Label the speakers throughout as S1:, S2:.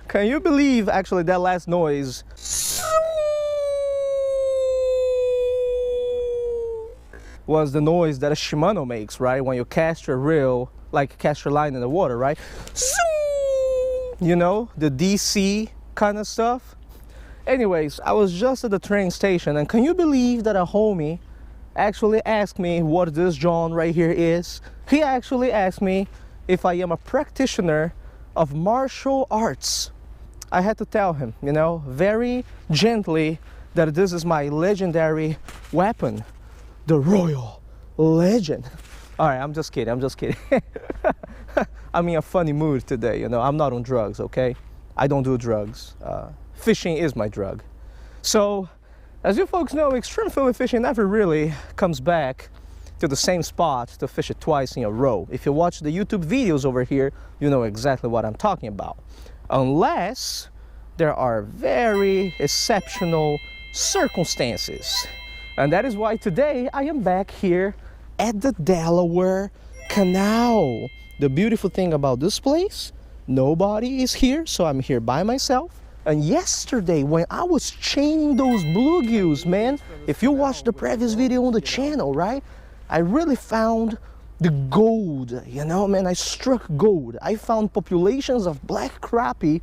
S1: Can you believe actually that last noise was the noise that a Shimano makes, right? When you cast your reel, like cast your line in the water, right? You know, the DC kind of stuff. Anyways, I was just at the train station, and can you believe that a homie actually asked me what this John right here is? He actually asked me if I am a practitioner of martial arts. I had to tell him, you know, very gently, that this is my legendary weapon, the Royal Legend. All right, I'm just kidding, I'm just kidding. I'm in a funny mood today, you know, I'm not on drugs, okay? I don't do drugs. Fishing is my drug. So, as you folks know, extreme fluid fishing never really comes back to the same spot to fish it twice in a row. If you watch the YouTube videos over here, you know exactly what I'm talking about. Unless there are very exceptional circumstances. And that is why today I am back here at the Delaware Canal. The beautiful thing about this place, nobody is here, so I'm here by myself. And yesterday, when I was chaining those bluegills, man, if you watched the previous video on the channel, right? I really found the gold, you know, man, I struck gold. I found populations of black crappie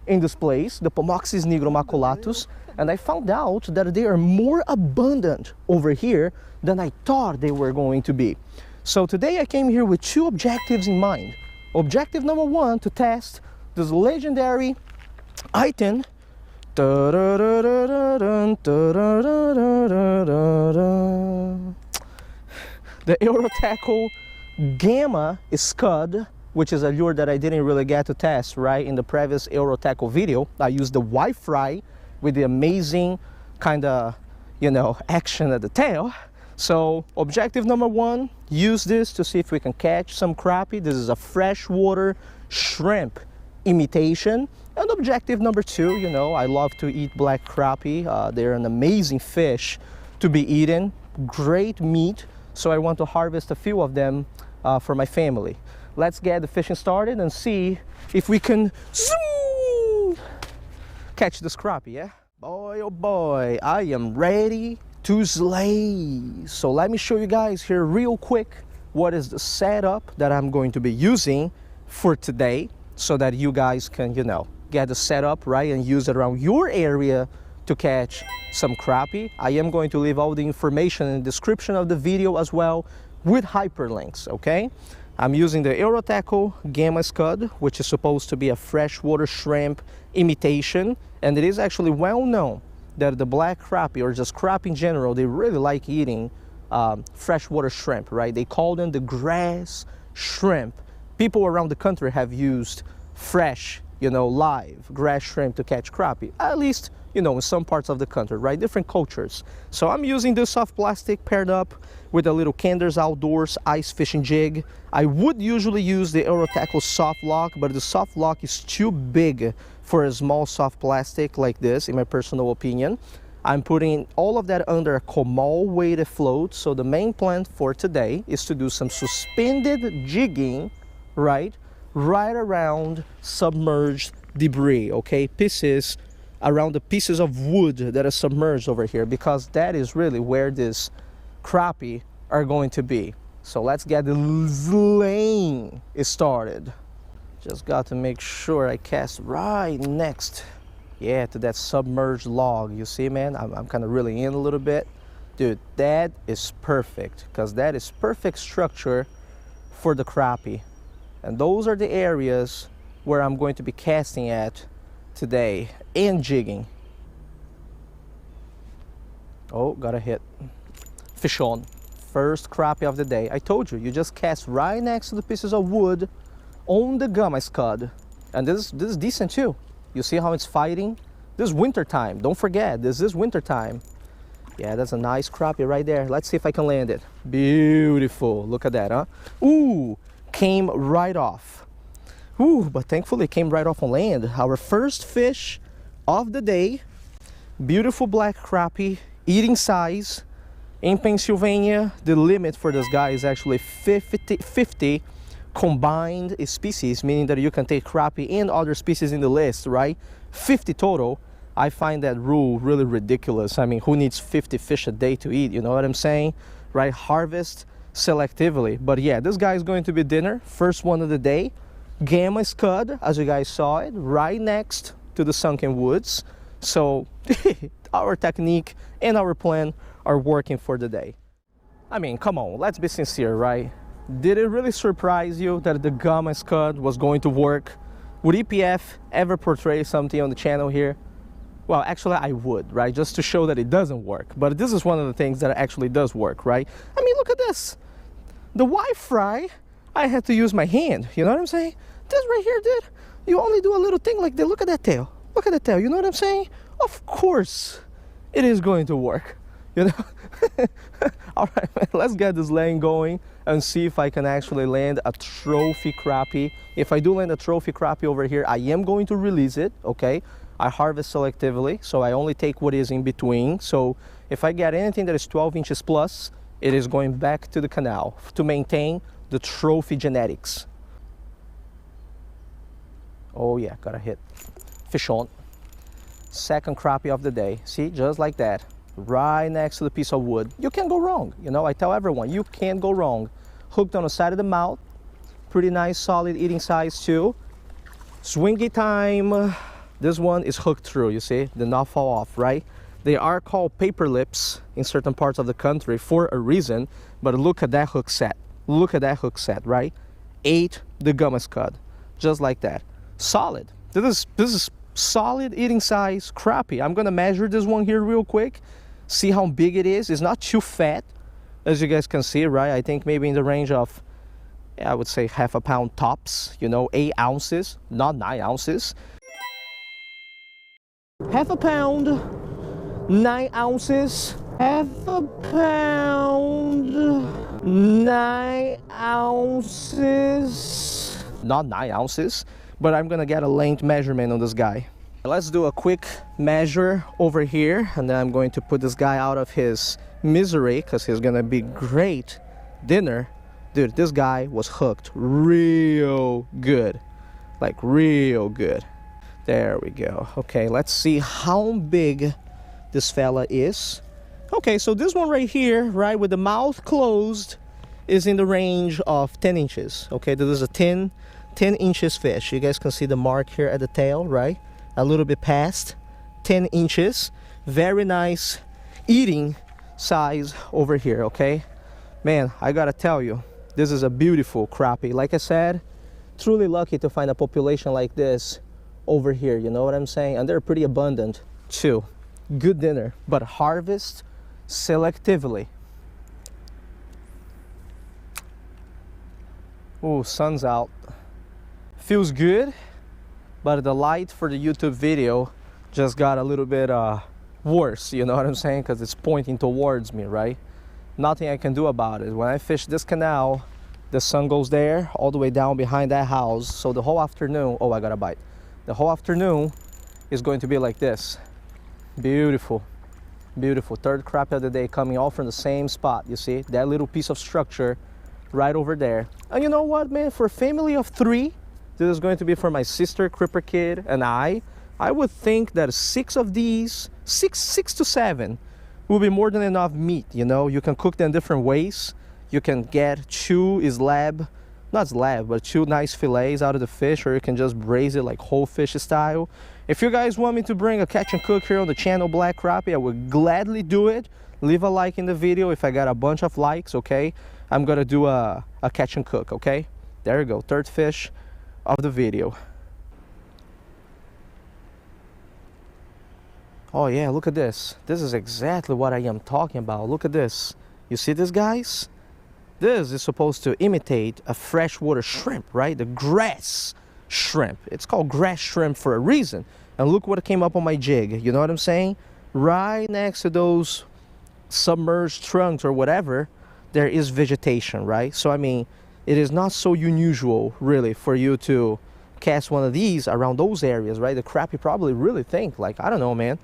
S1: in this place, the Pomoxis nigromaculatus, and I found out that they are more abundant over here than I thought they were going to be. So today I came here with two objectives in mind. Objective number one, to test this legendary item, the EuroTackle Gamma Scud, which is a lure that I didn't really get to test, right? In the previous EuroTackle video, I used the white fry with the amazing kind of, you know, action at the tail. So objective number one, use this to see if we can catch some crappie. This is a freshwater shrimp imitation. And objective number two, you know, I love to eat black crappie. They're an amazing fish to be eaten, great meat. So I want to harvest a few of them for my family. Let's get the fishing started and see if we can catch this crappie, yeah? Boy, oh boy, I am ready to slay. So let me show you guys here real quick what is the setup that I'm going to be using for today, so that you guys can, you know, get the setup right and use it around your area to catch some crappie. I am going to leave all the information in the description of the video as well, with hyperlinks, okay? I'm using the EuroTackle Gamma Scud, which is supposed to be a freshwater shrimp imitation, and it is actually well known that the black crappie, or just crappie in general, they really like eating freshwater shrimp, right? They call them the grass shrimp. People around the country have used fresh, you know, live grass shrimp to catch crappie, at least, you know, in some parts of the country, right? Different cultures. So I'm using this soft plastic paired up with a little Cander's Outdoors ice fishing jig. I would usually use the EuroTackle soft lock, but the soft lock is too big for a small soft plastic like this, in my personal opinion. I'm putting all of that under a Comal weighted float. So the main plan for today is to do some suspended jigging, right around submerged debris, okay? Pieces around the pieces of wood that are submerged over here, because that is really where this crappie are going to be. So let's get the slaying started. Just got to make sure I cast right next, yeah, to that submerged log. You see, man, I'm kind of reeling in a little bit. Dude, that is perfect, because that is perfect structure for the crappie. And those are the areas where I'm going to be casting at today and jigging. Oh, got a hit. Fish on. First crappie of the day. I told you, you just cast right next to the pieces of wood on the Gamma Scud. And this is decent too. You see how it's fighting? This is winter time. Don't forget, this is winter time. Yeah, that's a nice crappie right there. Let's see if I can land it. Beautiful. Look at that, huh? Ooh, came right off. Ooh, but thankfully it came right off on land. Our first fish of the day. Beautiful black crappie, eating size. In Pennsylvania, the limit for this guy is actually 50 combined species, meaning that you can take crappie and other species in the list, right? 50 total. I find that rule really ridiculous. I mean, who needs 50 fish a day to eat? You know what I'm saying? Right? Harvest selectively. But yeah, this guy is going to be dinner. First one of the day. Gamma Scud, as you guys saw it, right next to the sunken woods. So our technique and our plan are working for the day. I mean, come on, let's be sincere, right? Did it really surprise you that the Gamma Scud was going to work? Would EPF ever portray something on the channel here? Well, actually I would, right? Just to show that it doesn't work. But this is one of the things that actually does work, right? I mean, look at this. The white fry, I had to use my hand, you know what I'm saying? This right here, dude, you only do a little thing like that. Look at that tail. Look at that tail, you know what I'm saying? Of course it is going to work, you know? All right, man, let's get this laying going and see if I can actually land a trophy crappie. If I do land a trophy crappie over here, I am going to release it, okay? I harvest selectively, so I only take what is in between. So if I get anything that is 12 inches plus, it is going back to the canal to maintain the trophy genetics. Oh yeah, got a hit. Fish on. Second crappie of the day. See, just like that. Right next to the piece of wood. You can't go wrong. You know, I tell everyone, you can't go wrong. Hooked on the side of the mouth. Pretty nice, solid eating size too. Swingy time. This one is hooked through, you see, did not fall off, right? They are called paper lips in certain parts of the country for a reason, but look at that hook set. Look at that hook set, right? Ate the Gamma Scud, just like that. Solid. This is solid eating size crappie. I'm gonna measure this one here real quick, see how big it is. It's not too fat, as you guys can see, right? I think maybe in the range of, I would say half a pound tops, you know, 8 ounces, not 9 ounces. Half a pound, 9 ounces, half a pound, 9 ounces, not 9 ounces, but I'm gonna get a length measurement on this guy. Let's do a quick measure over here, and then I'm going to put this guy out of his misery because he's gonna be great dinner. Dude, this guy was hooked real good, like real good. There we go. Okay, let's see how big this fella is. Okay, so this one right here, right, with the mouth closed, is in the range of 10 inches. Okay, this is a 10 inches fish. You guys can see the mark here at the tail, right? A little bit past 10 inches. Very nice eating size over here, okay? Man, I gotta tell you, this is a beautiful crappie. Like I said, truly lucky to find a population like this over here, you know what I'm saying? And they're pretty abundant too. Good dinner, but harvest selectively. Oh, sun's out. Feels good, but the light for the YouTube video just got a little bit worse, you know what I'm saying? Because it's pointing towards me, right? Nothing I can do about it. When I fish this canal, the sun goes there all the way down behind that house. So the whole afternoon, oh, I got a bite. The whole afternoon is going to be like this. Beautiful, beautiful. Third crappie of the day coming all from the same spot. You see that little piece of structure right over there. And you know what, man? For a family of 3, this is going to be for my sister, Cripper Kid, and I would think that 6 of these, 6 to 7, will be more than enough meat. You know, you can cook them different ways. You can get 2 not slab, but 2 nice fillets out of the fish, or you can just braise it like whole fish style. If you guys want me to bring a catch and cook here on the channel, Black Crappie, I would gladly do it. Leave a like in the video. If I got a bunch of likes, okay, I'm gonna do a catch and cook, okay? There you go, 3rd fish of the video. Oh yeah, look at this. This is exactly what I am talking about. Look at this. You see this, guys? This is supposed to imitate a freshwater shrimp, right? The grass shrimp. It's called grass shrimp for a reason. And look what came up on my jig. You know what I'm saying? Right next to those submerged trunks or whatever, there is vegetation, right? So, I mean, it is not so unusual, really, for you to cast one of these around those areas, right? The crappie probably really think, like, I don't know, man,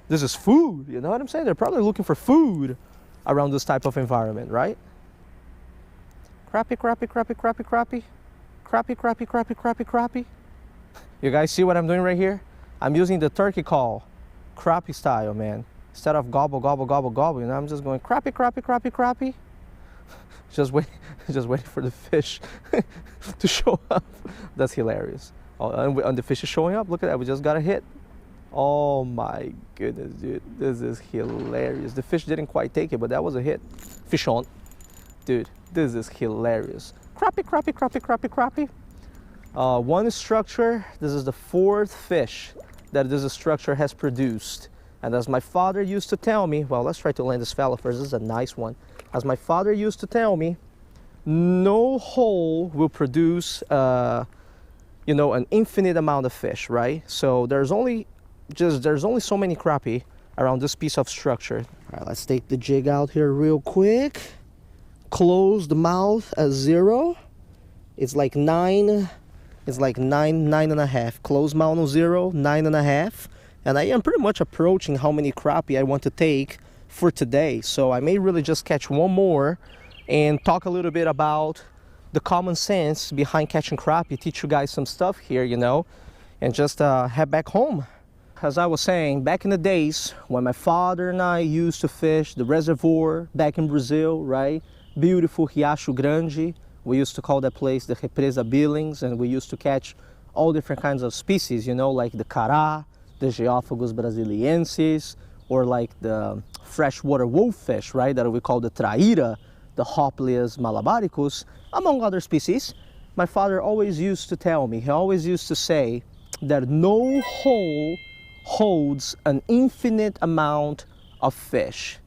S1: this is food. You know what I'm saying? They're probably looking for food around this type of environment, right? Crappie, crappie, crappie, crappie, crappie. Crappie, crappie, crappie, crappie, crappie. You guys see what I'm doing right here? I'm using the turkey call, crappie style, man. Instead of gobble, gobble, gobble, gobble, you know, I'm just going crappie, crappie, crappie, crappie. Just waiting for the fish to show up. That's hilarious. Oh, and the fish is showing up. Look at that, we just got a hit. Oh my goodness, dude, this is hilarious. The fish didn't quite take it, but that was a hit. Fish on. Dude, this is hilarious. Crappie, crappie, crappie, crappie, crappie. One structure, this is the 4th fish that this structure has produced. And as my father used to tell me, well, let's try to land this fella first. This is a nice one. As my father used to tell me, no hole will produce, you know, an infinite amount of fish, right? So there's only so many crappie around this piece of structure. All right, let's take the jig out here real quick. Close the mouth at 0. It's like 9. It's like 9.5. Close mouth on 0, 9.5. And I am pretty much approaching how many crappie I want to take for today. So I may really just catch one more and talk a little bit about the common sense behind catching crappie, teach you guys some stuff here, you know, and just head back home. As I was saying, back in the days when my father and I used to fish the reservoir back in Brazil, right? Beautiful Riacho Grande. We used to call that place the Represa Billings, and we used to catch all different kinds of species, you know, like the cará, the Geophagus brasiliensis, or like the freshwater wolffish, right, that we call the traíra, the Hopleus malabaricus, among other species. My father always used to tell me, he always used to say that no hole holds an infinite amount of fish.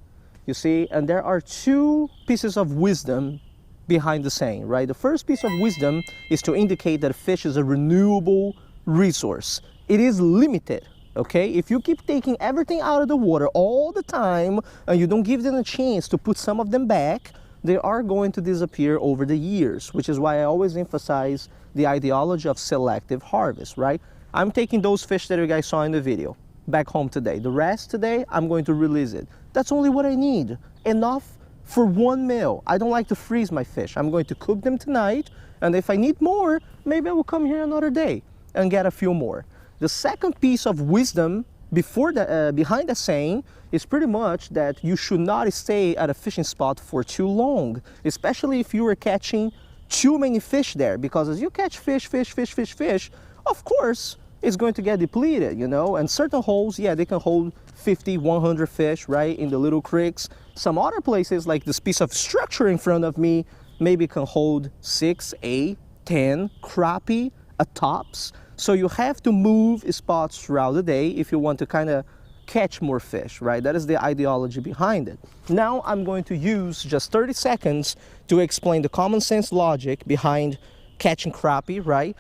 S1: You see, and there are 2 pieces of wisdom behind the saying, right? The first piece of wisdom is to indicate that fish is a renewable resource. It is limited. Okay, if you keep taking everything out of the water all the time and you don't give them a chance to put some of them back, they are going to disappear over the years, which is why I always emphasize the ideology of selective harvest, right? I'm taking those fish that you guys saw in the video back home today. The rest today, I'm going to release it. That's only what I need. Enough for one meal. I don't like to freeze my fish. I'm going to cook them tonight, and if I need more, maybe I will come here another day and get a few more. The second piece of wisdom behind the saying is pretty much that you should not stay at a fishing spot for too long, especially if you are catching too many fish there, because as you catch fish, of course, it's going to get depleted, you know, and certain holes, yeah, they can hold 50, 100 fish, right, in the little creeks. Some other places, like this piece of structure in front of me, maybe can hold 6, 8, 10 crappie at tops. So you have to move spots throughout the day if you want to kind of catch more fish, right? That is the ideology behind it. Now I'm going to use just 30 seconds to explain the common sense logic behind catching crappie, right?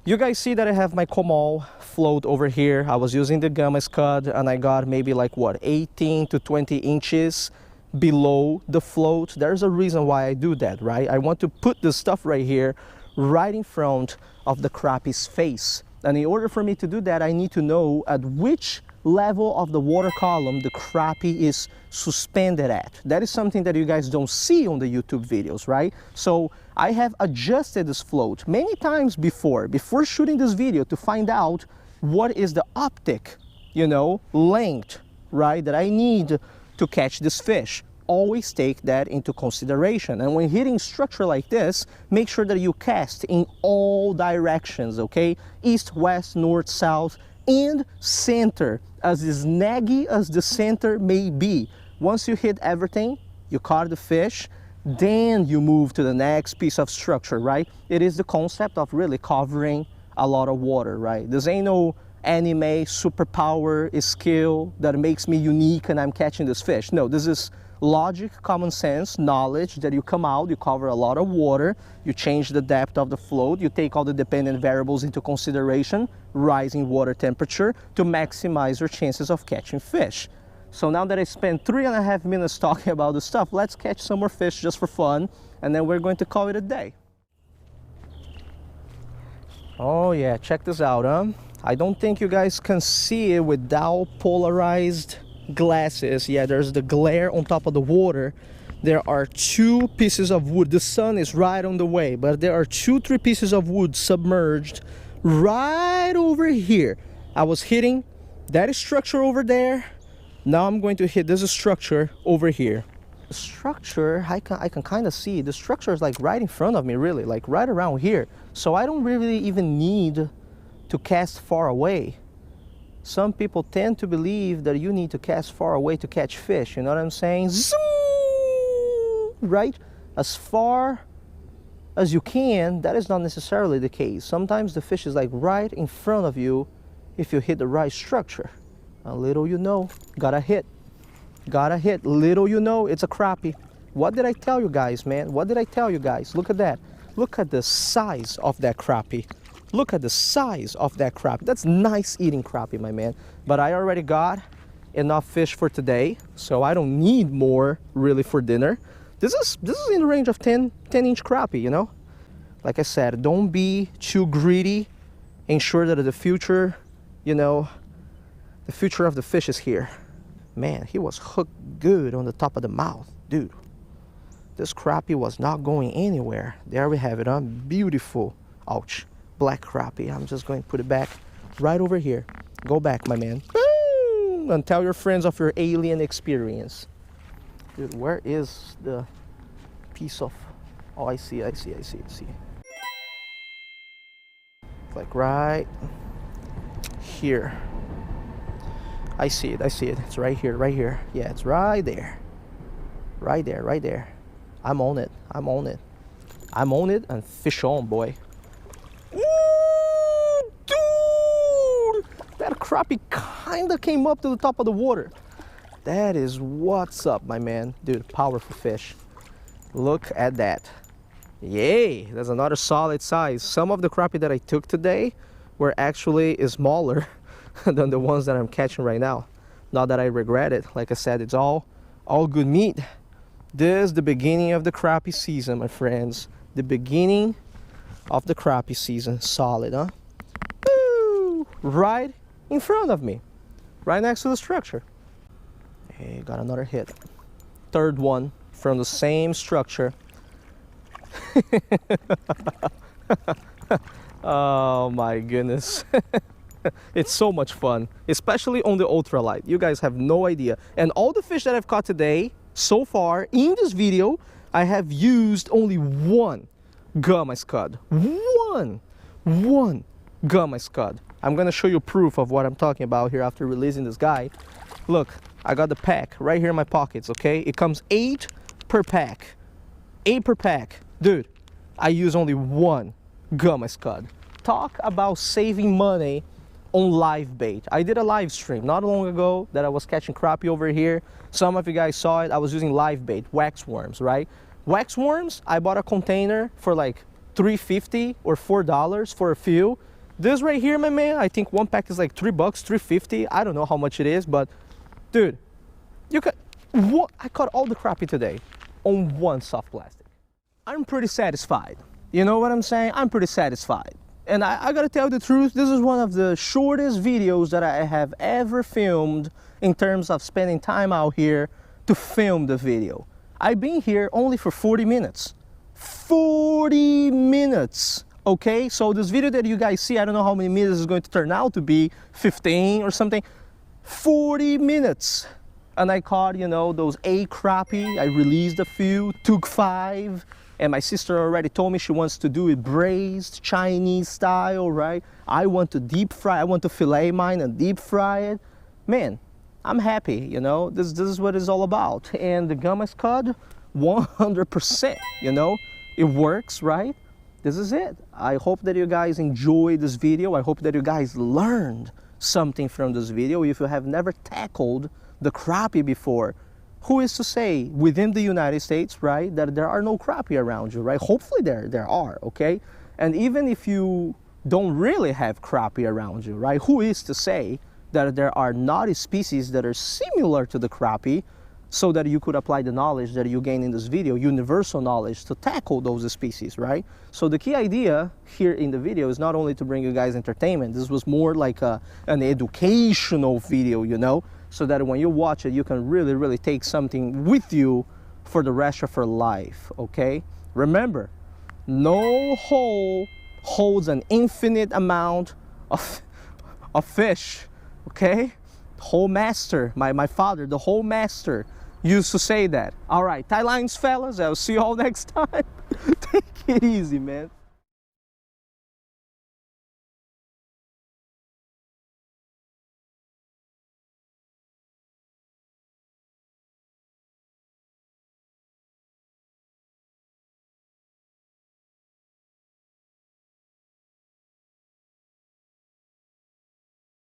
S1: You guys see that I have my Comal float over here. I was using the Gamma Scud, and I got maybe like what, 18 to 20 inches below the float. There's a reason why I do that, right? I want to put the stuff right here right in front of the crappie's face. And in order for me to do that, I need to know at which level of the water column the crappie is suspended at. That is something that you guys don't see on the YouTube videos, right? So I have adjusted this float many times before shooting this video to find out what is the optic, you know, length, right, that I need to catch this fish. Always take that into consideration. And when hitting structure like this, make sure that you cast in all directions, okay? East, west, north, south, and center, as snaggy as the center may be. Once you hit everything, you caught the fish, then you move to the next piece of structure, right? It is the concept of really covering a lot of water, right? This ain't no anime superpower skill that makes me unique and I'm catching this fish. No, this is logic, common sense, knowledge that you come out, you cover a lot of water, you change the depth of the float, you take all the dependent variables into consideration, rising water temperature, to maximize your chances of catching fish. So now that I spent 3.5 minutes talking about this stuff, let's catch some more fish just for fun, and then we're going to call it a day. Oh yeah, check this out, huh? I don't think you guys can see it without polarized glasses. Yeah, there's the glare on top of the water there are 2 pieces of wood. The sun is right on the way, but there are 3 pieces of wood submerged right over here. I was hitting that structure over there. Now I'm going to hit this structure over here. The structure, I can kind of see. The structure is like right in front of me, really, like right around here. So I don't really even need to cast far away. Some people tend to believe that you need to cast far away to catch fish. You know what I'm saying? Zoom! Right? As far as you can, that is not necessarily the case. Sometimes the fish is like right in front of you if you hit the right structure. A little you know, gotta hit. Gotta hit. Little you know, it's a crappie. What did I tell you guys, man? What did I tell you guys? Look at that. Look at the size of that crappie. Look at the size of that crappie. That's nice eating crappie, my man. But I already got enough fish for today, so I don't need more really for dinner. This is in the range of 10-inch crappie, you know? Like I said, don't be too greedy. Ensure that the future, you know, the future of the fish is here. Man, he was hooked good on the top of the mouth. Dude, this crappie was not going anywhere. There we have it, huh? Beautiful. Ouch. Black crappie. I'm just going to put it back right over here. Go back, my man. Boom! And tell your friends of your alien experience. Dude, where is the piece of... Oh, I see. Like right here. I see it. It's right here. Yeah, it's right there. Right there. I'm on it. I'm on it and fish on, boy. Ooh, dude! That crappie kinda came up to the top of the water. That is what's up, my man. Dude, powerful fish. Look at that. Yay, that's another solid size. Some of the crappie that I took today were actually smaller than the ones that I'm catching right now. Not that I regret it. Like I said, it's all good meat. This is the beginning of the crappie season, my friends. The beginning of the crappie season. Solid, huh? Woo! Right in front of me. Right next to the structure. Hey, got another hit. Third one from the same structure. Oh my goodness. It's so much fun, especially on the ultralight. You guys have no idea. And all the fish that I've caught today, so far in this video, I have used only 1 Gamma Scud. One Gamma Scud. I'm gonna show you proof of what I'm talking about here after releasing this guy. Look, I got the pack right here in my pockets, okay? It comes 8 per pack. 8 per pack. Dude, I use only 1 Gamma Scud. Talk about saving money on live bait. I did a live stream not long ago that I was catching crappie over here. Some of you guys saw it. I was using live bait, wax worms, right? Wax worms, I bought a container for like $3.50 or $4 for a few. This right here, my man, I think one pack is like $3, $3.50. I don't know how much it is, but dude, you could... What? I caught all the crappie today on 1 soft plastic. I'm pretty satisfied. You know what I'm saying? I'm pretty satisfied. And I gotta tell you the truth, this is one of the shortest videos that I have ever filmed in terms of spending time out here to film the video. I've been here only for 40 minutes. 40 minutes, okay? So this video that you guys see, I don't know how many minutes it's going to turn out to be, 15 or something. 40 minutes. And I caught, you know, those 8 crappie. I released a few, took 5. And my sister already told me she wants to do it braised, Chinese style, right? I want to deep fry, I want to fillet mine and deep fry it. Man, I'm happy, you know? This is what it's all about. And the Gamma Scud, 100%, you know? It works, right? This is it. I hope that you guys enjoyed this video. I hope that you guys learned something from this video. If you have never tackled the crappie before, who is to say within the United States, right, that there are no crappie around you, right? Hopefully there are, okay? And even if you don't really have crappie around you, right, who is to say that there are not species that are similar to the crappie so that you could apply the knowledge that you gain in this video, universal knowledge, to tackle those species, right? So the key idea here in the video is not only to bring you guys entertainment. This was more like an educational video, you know? So that when you watch it, you can really take something with you for the rest of her life, okay? Remember, no hole holds an infinite amount of fish, okay? Hole master, my father, the hole master, used to say that. All right, tie lines, fellas. I'll see you all next time. Take it easy, man.